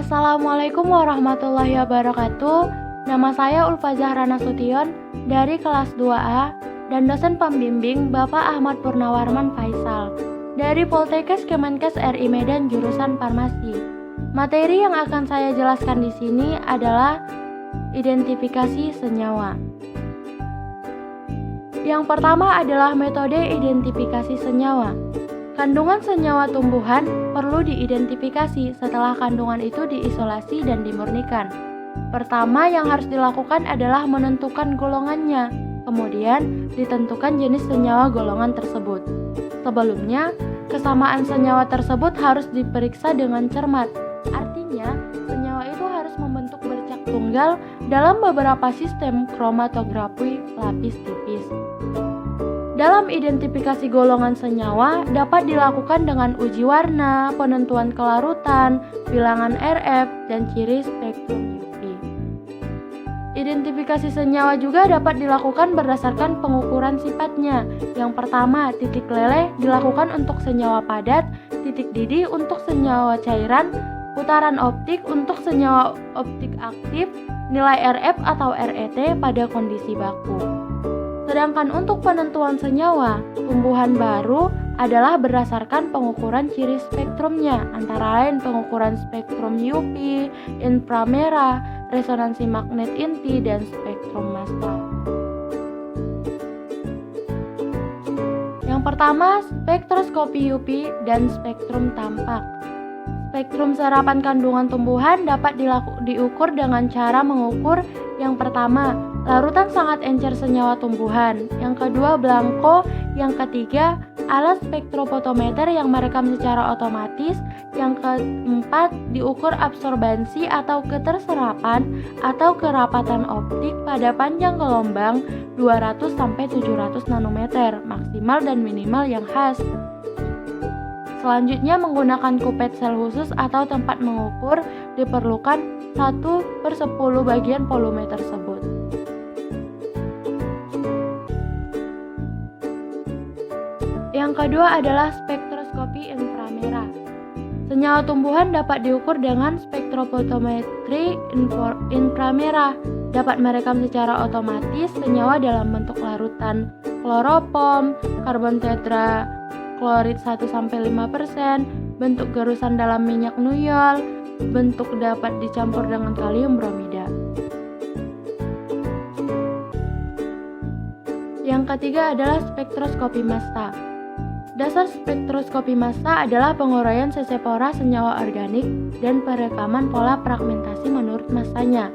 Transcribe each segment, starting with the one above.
Assalamualaikum warahmatullahi wabarakatuh. Nama saya Ulfa Zahra Nasution dari kelas 2A dan dosen pembimbing Bapak Ahmad Purnawarman Faisal dari Poltekkes Kemenkes RI Medan jurusan Farmasi. Materi yang akan saya jelaskan di sini adalah identifikasi senyawa. Yang pertama adalah metode identifikasi senyawa. Kandungan senyawa tumbuhan perlu diidentifikasi setelah kandungan itu diisolasi dan dimurnikan. Pertama yang harus dilakukan adalah menentukan golongannya, kemudian ditentukan jenis senyawa golongan tersebut. Sebelumnya, kesamaan senyawa tersebut harus diperiksa dengan cermat. Artinya, senyawa itu harus membentuk bercak tunggal dalam beberapa sistem kromatografi lapis tipis. Dalam identifikasi golongan senyawa dapat dilakukan dengan uji warna, penentuan kelarutan, bilangan RF, dan ciri spektrum UV. Identifikasi senyawa juga dapat dilakukan berdasarkan pengukuran sifatnya. Yang pertama, titik leleh dilakukan untuk senyawa padat, titik didih untuk senyawa cairan, putaran optik untuk senyawa optik aktif, nilai RF atau RET pada kondisi baku. Sedangkan untuk penentuan senyawa tumbuhan baru adalah berdasarkan pengukuran ciri spektrumnya, antara lain pengukuran spektrum UV, inframerah, resonansi magnet inti, dan spektrum massa. Yang pertama, spektroskopi UV dan spektrum tampak. Spektrum serapan kandungan tumbuhan dapat diukur dengan cara mengukur yang pertama, larutan sangat encer senyawa tumbuhan. Yang kedua, belangko. Yang ketiga, alat spektrofotometer yang merekam secara otomatis. Yang keempat, diukur absorbansi atau keterserapan atau kerapatan optik pada panjang gelombang 200-700 nanometer, maksimal dan minimal yang khas. Selanjutnya, menggunakan kupet sel khusus atau tempat mengukur diperlukan 1/10 bagian volume tersebut. Yang kedua adalah spektroskopi inframerah. Senyawa tumbuhan dapat diukur dengan spektrofotometri inframerah. Dapat merekam secara otomatis senyawa dalam bentuk larutan kloropom, karbon tetra klorid 1-5%, bentuk gerusan dalam minyak nuyol, bentuk dapat dicampur dengan kalium bromida. Yang ketiga adalah spektroskopi massa. Dasar spektroskopi massa adalah penguraian sesepora senyawa organik dan perekaman pola fragmentasi menurut massanya.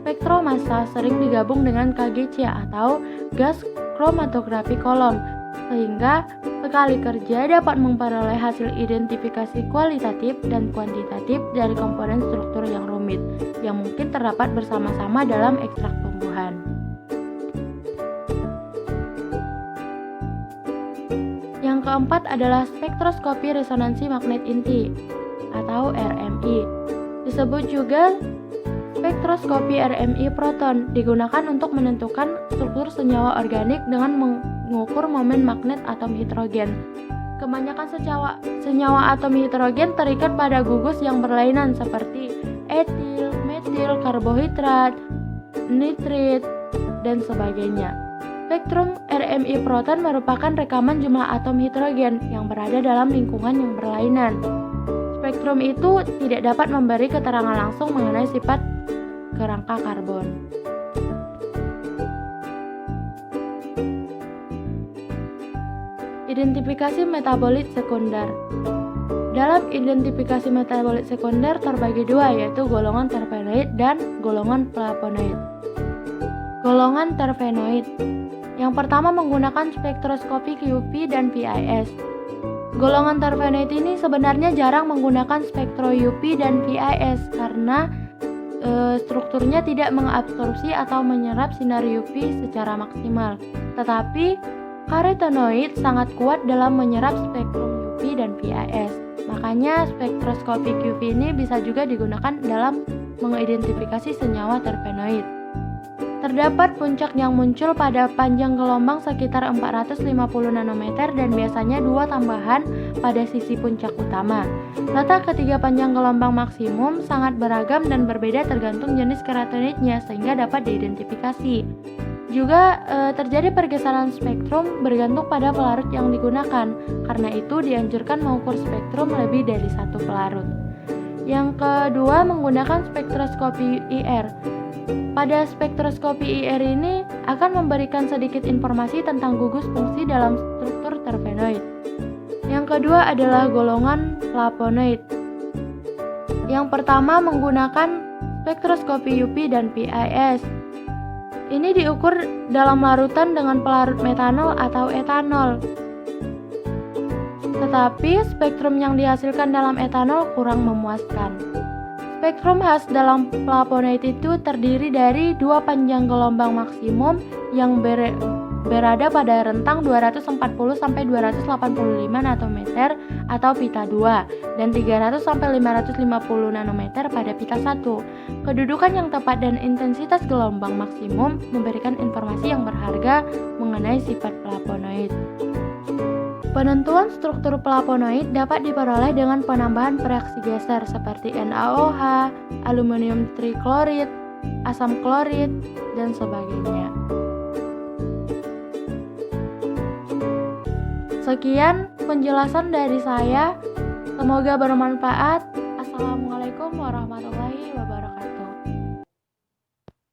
Spektromassa sering digabung dengan KGC atau gas kromatografi kolom, sehingga sekali kerja dapat memperoleh hasil identifikasi kualitatif dan kuantitatif dari komponen struktur yang rumit yang mungkin terdapat bersama-sama dalam ekstrak tumbuhan. Yang keempat adalah spektroskopi resonansi magnet inti atau RMI. Disebut juga spektroskopi RMI proton, digunakan untuk menentukan struktur senyawa organik dengan mengukur momen magnet atom hidrogen. Kebanyakan senyawa atom hidrogen terikat pada gugus yang berlainan seperti etil, metil, karbohidrat, nitrit, dan sebagainya. Spektrum RMI proton merupakan rekaman jumlah atom hidrogen yang berada dalam lingkungan yang berlainan. Spektrum itu tidak dapat memberi keterangan langsung mengenai sifat kerangka karbon. Identifikasi metabolit sekunder. Dalam identifikasi metabolit sekunder terbagi dua, yaitu golongan terpenoid dan golongan flavonoid. Golongan terpenoid. Yang pertama menggunakan spektroskopi UV dan VIS. Golongan terpenoid ini sebenarnya jarang menggunakan spektro UV dan VIS karena strukturnya tidak mengabsorpsi atau menyerap sinar UV secara maksimal. Tetapi karotenoid sangat kuat dalam menyerap spektrum UV dan VIS. Makanya spektroskopi UV ini bisa juga digunakan dalam mengidentifikasi senyawa terpenoid. Terdapat puncak yang muncul pada panjang gelombang sekitar 450 nanometer dan biasanya 2 tambahan pada sisi puncak utama. Letak ketiga panjang gelombang maksimum sangat beragam dan berbeda tergantung jenis keratonitnya sehingga dapat diidentifikasi. Juga terjadi pergeseran spektrum bergantung pada pelarut yang digunakan. Karena itu dianjurkan mengukur spektrum lebih dari satu pelarut. Yang kedua, menggunakan spektroskopi IR. Pada spektroskopi IR ini akan memberikan sedikit informasi tentang gugus fungsi dalam struktur terpenoid. Yang kedua adalah golongan flavonoid. Yang pertama menggunakan spektroskopi UV dan PIS. Ini diukur dalam larutan dengan pelarut metanol atau etanol. Tetapi spektrum yang dihasilkan dalam etanol kurang memuaskan. Spektrum khas dalam flavonoid itu terdiri dari 2 panjang gelombang maksimum yang berada pada rentang 240 sampai 285 nanometer atau pita 2 dan 300 sampai 550 nanometer pada pita 1. Kedudukan yang tepat dan intensitas gelombang maksimum memberikan informasi yang berharga mengenai sifat flavonoid. Penentuan struktur flavonoid dapat diperoleh dengan penambahan reaksi geser seperti NaOH, aluminium triklorid, asam klorid, dan sebagainya. Sekian penjelasan dari saya, semoga bermanfaat. Assalamualaikum warahmatullahi wabarakatuh.